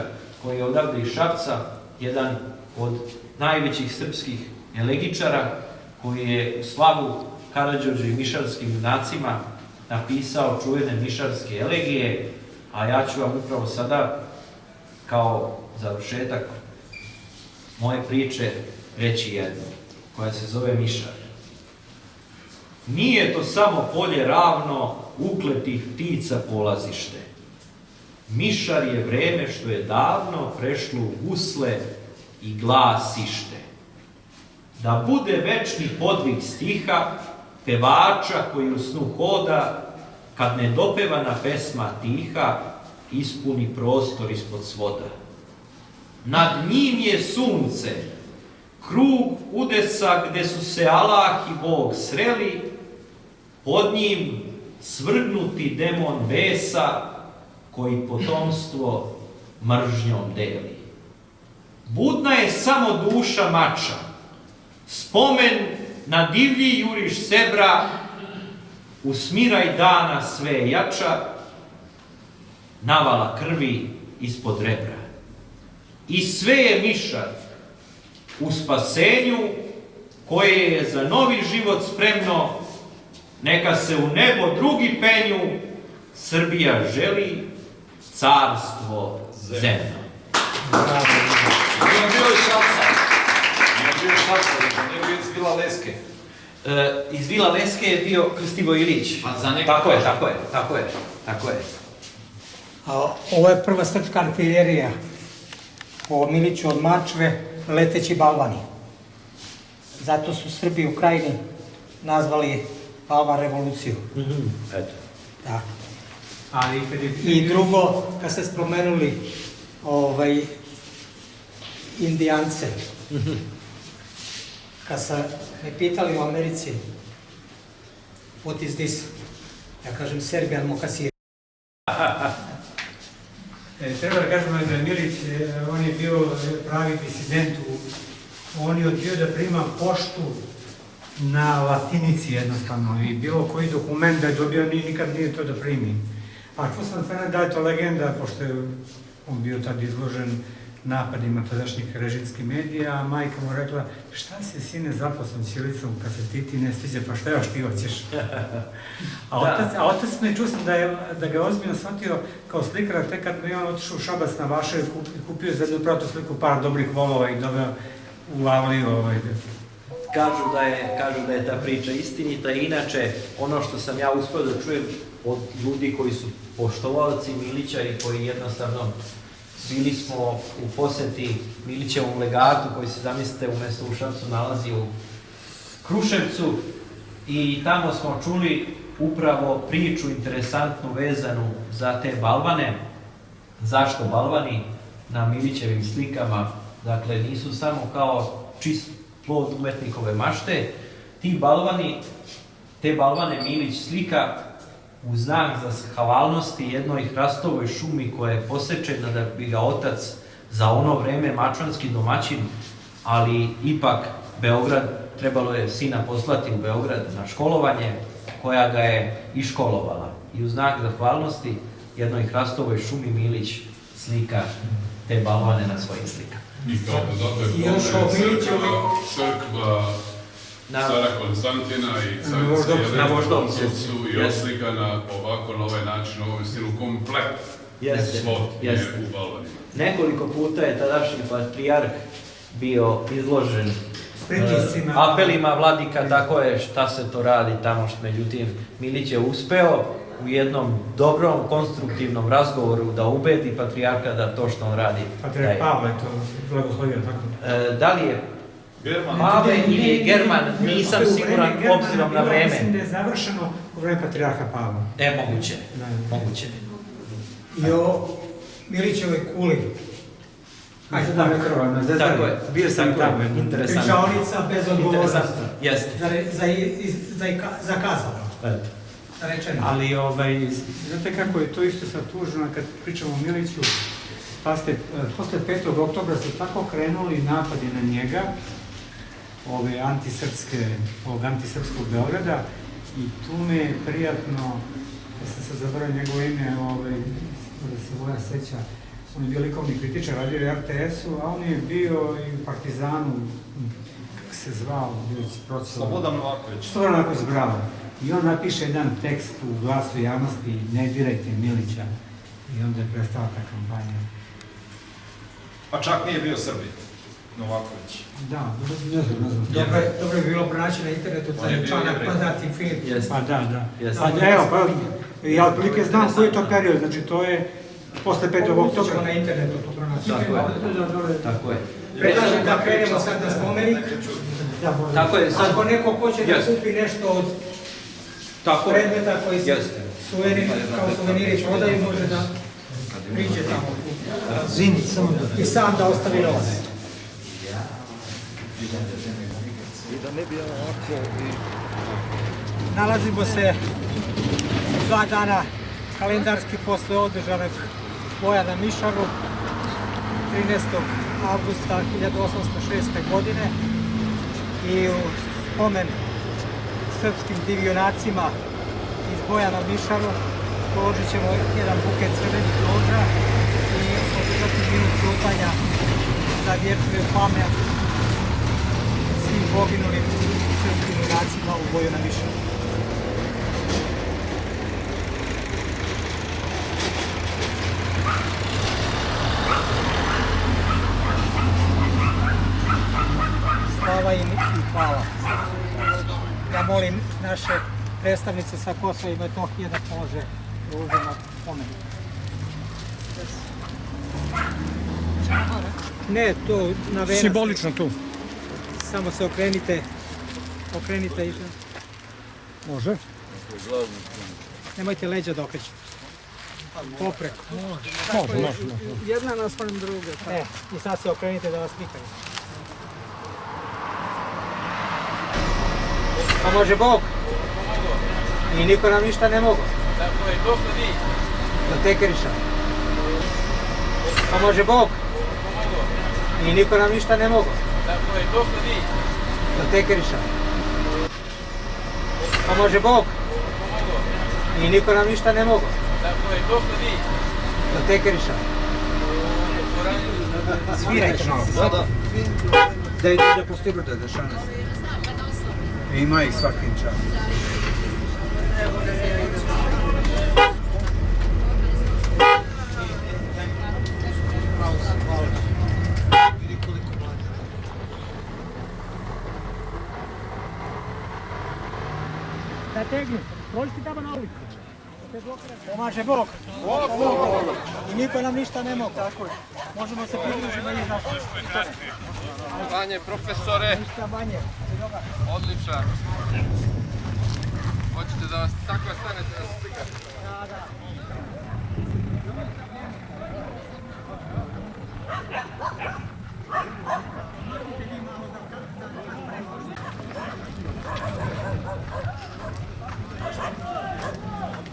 koji je odavde iz Šapca, jedan od najvećih srpskih elegičara, koji je slavu Karađorđu i mišarskim junacima napisao čuvene mišarske elegije, a ja ću vam upravo sada, kao završetak moje priče, reći jednu, koja se zove Mišar. Nije to samo polje ravno, ukletih ptica polazište. Mišar je vreme što je davno prešlo u gusle i glas ište. Da bude večni podvig stiha, pevača koji u snu hoda, kad nedopevana pesma tiha ispuni prostor ispod svoda. Nad njim je sunce, krug udesa gde su se Allah i Bog sreli, pod njim svrgnuti demon besa koji potomstvo mržnjom deli. Budna je samo duša mača, spomen na divlji juriš sebra u smiraj dana sve je jača, navala krvi ispod rebra. I sve je mišar u spasenju koje je za novi život spremno, neka se u nebo drugi penju, Srbija želi carstvo zemno. Nije bio i Šapca. Nije bio Šapca, nije bio iz Vila Leske. Iz Vila Leske je bio Krstivo Ilić. Pa za neko Tako je. Ovo je prva srpska artiljerija po Miliću od Mačve, leteći balvani. Zato su Srbi u Krajini nazvali balvan revoluciju. Eto. Da. Ali I drugo, kad ste spomenuli Indijance, kad sam me pitali u Americi what is this, ja kažem Serbian mokasir. Treba da kažemo da je Milić, on je bio pravi disident, on je odbio da prima poštu na latinici jednostavno i bilo koji dokument da je dobio nikad nije to da primi. A čuo sam da je to legenda, pošto je on bio tad izložen napadima tadašnjih režimskih medija, a majka mu rekla šta si sine zaposlen ćirilicom kad se ti ne sviđa, pa šta još ti hoćeš? A otac me čuo sam da ga je ozbiljno shvatio kao slikara, tek kad mi je on otišao u Šabac na Vaše i kupio za jednu pratu sliku par dobrih volova i doveo u Avliju. Kažu da je ta priča istinita i inače ono što sam ja uspio da čujem od ljudi koji su poštovalci Milića i koji jednostavno bili smo u poseti Milićevom legatu koji se, zamislite, umjesto u Šapcu nalazi u Kruševcu i tamo smo čuli upravo priču interesantnu vezanu za te balvane. Zašto balvani na Milićevim slikama, dakle, nisu samo kao čist plod umetnikove mašte, te balvane Milić slika u znak zahvalnosti jednoj hrastovoj šumi koja je posečena da bi ga otac za ono vreme mačvanski domaćin, ali ipak Beograd, trebalo je sina poslati u Beograd na školovanje, koja ga je iškolovala. I u znak zahvalnosti jednoj hrastovoj šumi Milić slika te balvane na svojim slikama. I kao da zato je crkva cara Konstantina i carice na Voždovcu i oslikana ovako na ovaj način, u ovom stilu komplet svod je u balvanima. Nekoliko puta je tadašnji patrijarh bio izložen apelima vladika, tako je šta se to radi tamo, međutim Milić je uspeo u jednom dobrom, konstruktivnom razgovoru da ubedi patrijarha da to što on radi. Patrijarh Pavle je to blagoslovio, tako? Da li je Pavle ili je German, nisam siguran obzirom na vreme. Mislim da je završeno u vreme patrijarha Pavla. Moguće. I o Milićevoj kuli. Tako je, bio sam tamo, interesantno. Pričaonica bez odgovornosti. Jeste. Za kazano. Ali, znate kako je to isto sad tužno kad pričamo o Miliću, posle 5. oktobra su tako krenuli napadi na njega, ovog antisrpskog Beograda, i tu me je prijatno, ja sam se zaboravio njegovo ime, da se Voja seća, on je bio likovni kritičar, radio je RTS-u, a on je bio i u Partizanu, kako se zvao, Slobodan Novaković. Slobodan Novaković, bravo. I on napiše jedan tekst u Glasu javnosti, ne dirajte Milića, i onda je prestala ta kampanja. Pa čak nije bio Srbi, Novaković. Da, ne znam. Dobro je bilo pronaći na internetu taj članak Kvadratni film. Pa da. Evo, ja otprilike znam koji je to period, znači to je posle 5. oktobra. Ćemo na internetu to pronaći. Tako je. Predlažem da krenemo sad na spomenik. Tako je. Ako neko hoće da kupi nešto od predmeta koji se kao suveniri prodaju, može da priđe tamo. I sam da ostavi novac. Nalazimo se 2 dana kalendarski posle održanog boja na Mišaru 13. avgusta 1806. godine i u spomen srpskim divionacima Bojana Mišaru. Položit ćemo jedan buket crvenih roža i održati minut šutanja za vječnu pamet svim poginulim srpskim junacima u boju na Mišaru. Slava im i hvala. Ja molim naše predstavnice sa Kosova i Metohije da polože ruže na pomenik. Ne, to na venas. Simbolično tu. Samo se okrenite i... Može. Nemojte leđa da okrećete. Popreko. Može. Jedna naspram druge. I sad se okrenite da vas slikaju. Pa može Bog. I niko nam ništa ne mogu. Tako je, dok vi. Do Tekeriša. Pa može Bog. I niko nam ništa ne mogu. Tako je, dok vi. Do Tekeriša. Pa može Bog. I niko nam ništa ne mogu. Tako je, dok vi. Do Tekeriša. Svirajte malo. Da. Da postignete da šane. Ima ih svakim časom. Zategni, prođite tamo na ulicu. Pomaže Bog. I niko nam ništa ne mogu. Tako je. Možemo se pridružiti i naši. Banje, profesore. Ništa manje. Odličan. Hoćete da vas tako stanete da se slikate? Da.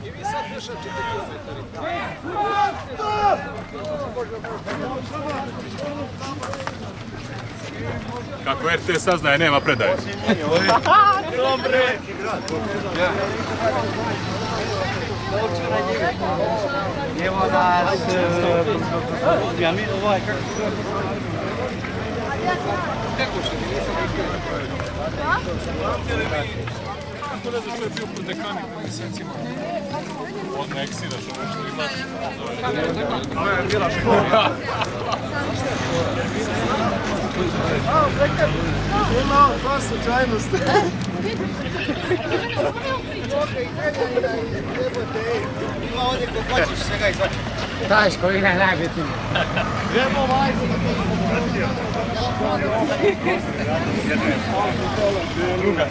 I vi sad pešačite kilometari. Kako RT saznaje, nema predaje. Dobre! Evo nas... Ja mi ovaj kako se... Kako da za što je bio prodekanik na mjesecima? Od Neksira što nešto imaš. To je bila škola. Ima dva slučajnosti. Ima ovdje ko hoćeš svega i svačega. Taško, igra je najbitnije. Idemo vajzu. Druga.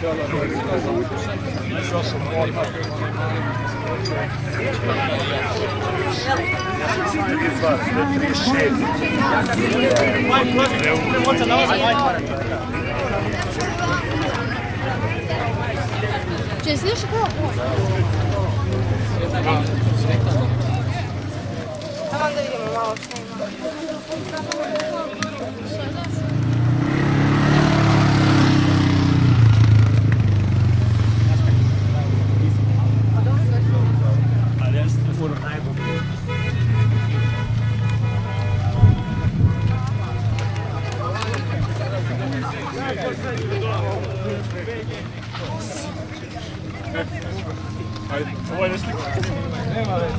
Če sliši prvo? Samo da vidimo malo što ima. Ovo je nešto. Nema već.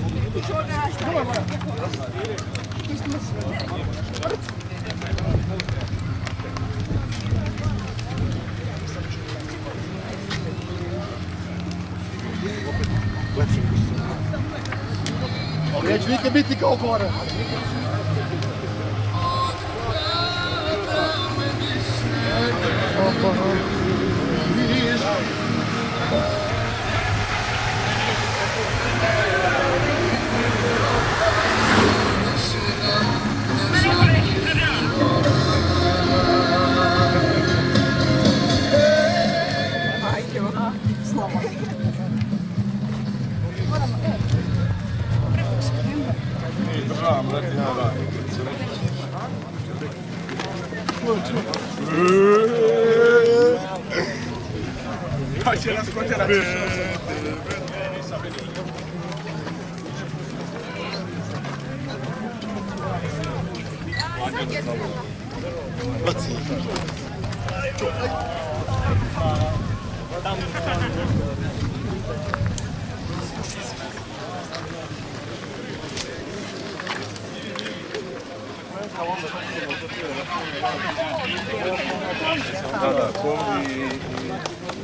Neće nikad biti kao gore. Pa će nas kotjerati.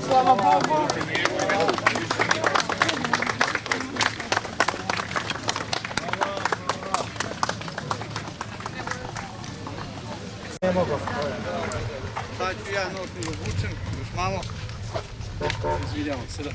Slava Bogu. Ne mogu. Sad ću ja nosim obučen, još malo. Izvidjamo se da.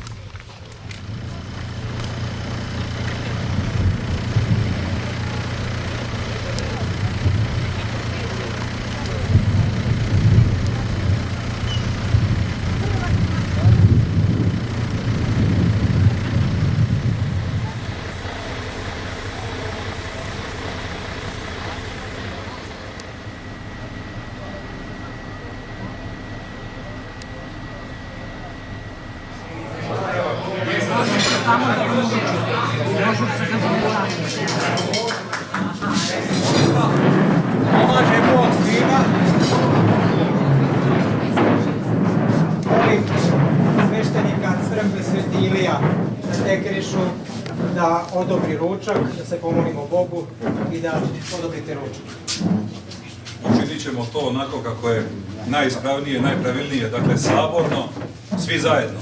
Pomaže Bog svima. Molim sveštenika crkve Sveti Ilija na Tekerišu da odobri ručak, da se pomolimo Bogu i da odobrite ručak. Učinit ćemo to onako kako je najispravnije, najpravilnije, dakle saborno, svi zajedno.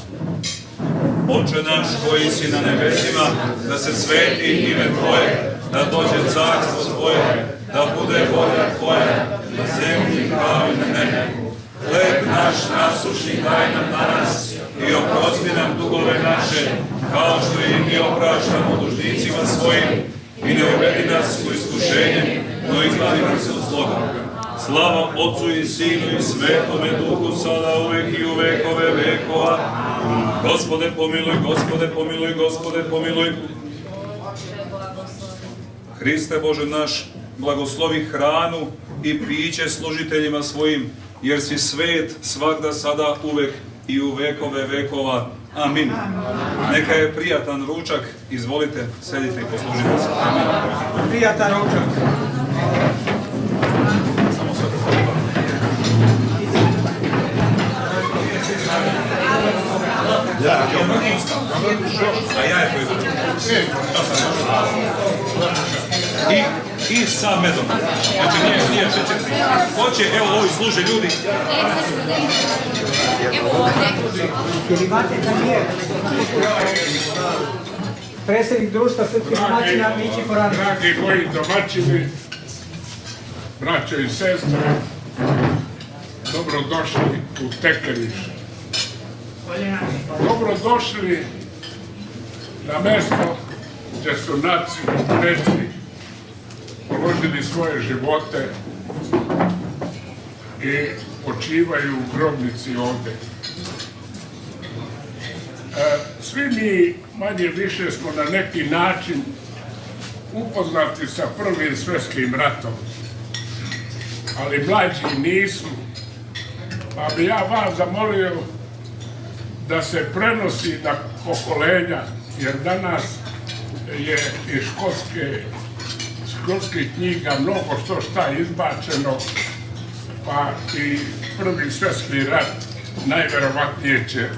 Oče naš koji si na nebesima, da se sveti ime Tvoje, da dođe carstvo Tvoje, da bude volja Tvoja, na zemlji kao i na nebu. Hljeb naš nasušni daj nam danas i oprosti nam dugove naše, kao što i mi opraštamo dužnicima svojim, i ne uvedi nas u iskušenje, no izbavi nas od zloga. Slava Otcu i Sinu i Svetome Duhu, sada uvek i u vekove vekova. Gospode pomiluj, Gospode pomiluj, Gospode pomiluj. Hriste Bože naš, blagoslovi hranu i piće služiteljima svojim, jer si svet svagda, sada, uvek i u vekove vekova. Amin. Neka je prijatan ručak, izvolite, sedite i poslužite se. Amin. Prijatan ručak. A ja je proizvođen. I sa medom. Znači nije šećer. Hoće, evo ovi služe ljudi. Evo ovdje. Ili imate da nije predsjednik društva srpskih domaćina Mići Koranović. Dragi moji domaćini, braćo i sestre, dobrodošli u Tekeriš. Dobrodošli na mesto gdje su naši preci položili svoje živote i počivaju u grobnici ovde. Svi mi manje više smo na neki način upoznati sa Prvim svjetskim ratom, ali mlađi nisu. Pa bi ja vas zamolio da se prenosi na pokolenja, jer danas je iz školskih knjiga mnogo šta izbačeno, pa i Prvi svjetski rat najverovatnije će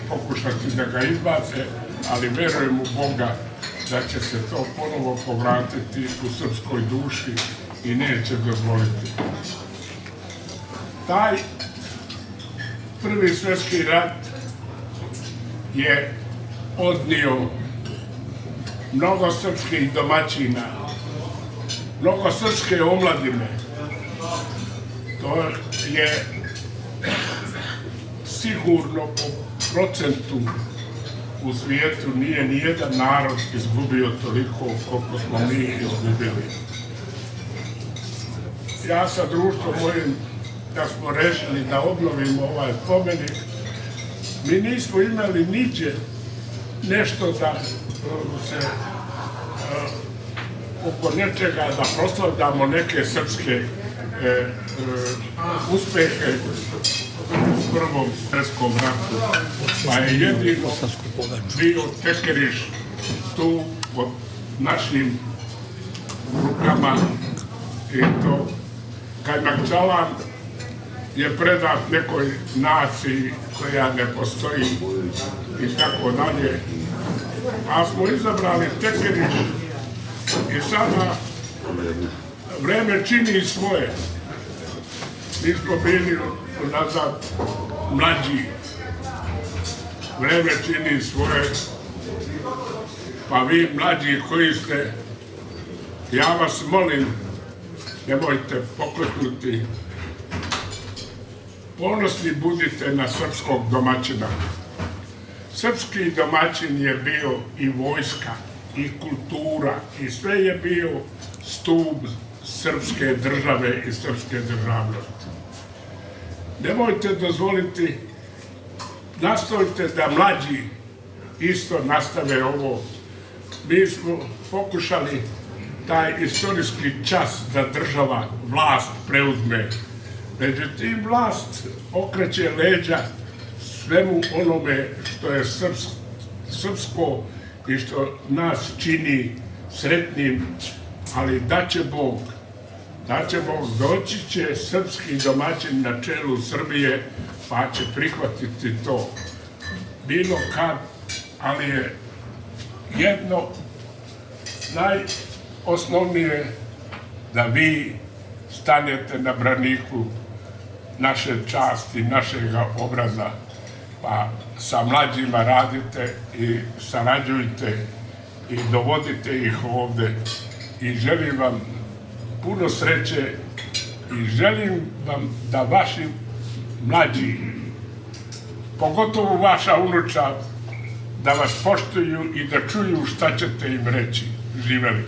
pokušati da ga izbace, ali verujem u Boga da će se to ponovo povratiti u srpskoj duši i neće dozvoliti. Taj Prvi svjetski rat je odnio mnogo srpskih domaćina, mnogo srpske omladine. To je sigurno po procentu u svijetu nije nijedan narod izgubio toliko koliko smo mi izgubili. Ja sa društvom mojim, da smo rešili da obnovimo ovaj spomenik, mi nismo imali niđe nešto da se oko nečega da proslavljamo neke srpske uspehe u Prvom svjetskom ratu. Pa je jedino bio Tekeriš tu pod našim rukama i to Kajmakčalan je predat nekoj naciji koja ne postoji i tako dalje. A smo izabrali Tekeriš i sada vreme čini svoje. Mi smo bili nazad mlađi. Vreme čini svoje. Pa vi mlađi koji ste, ja vas molim, nemojte pokleknuti. Ponosni budite na srpskog domaćina. Srpski domaćin je bio i vojska, i kultura, i sve je bio stub srpske države i srpske državnosti. Nemojte dozvoliti, nastojte da mlađi isto nastave ovo. Mi smo pokušali taj istorijski čas da država, vlast preuzme. Međutim, vlast okreće leđa svemu onome što je srpsko i što nas čini sretnim, ali daće Bog, doći će srpski domaćin na čelu Srbije, pa će prihvatiti to. Bilo kad, ali je jedno najosnovnije da vi stanete na braniku naše časti, našeg obraza, pa sa mlađima radite i sarađujte i dovodite ih ovde i želim vam puno sreće i želim vam da vaši mlađi, pogotovo vaša unučad, da vas poštuju i da čuju šta ćete im reći. Živeli!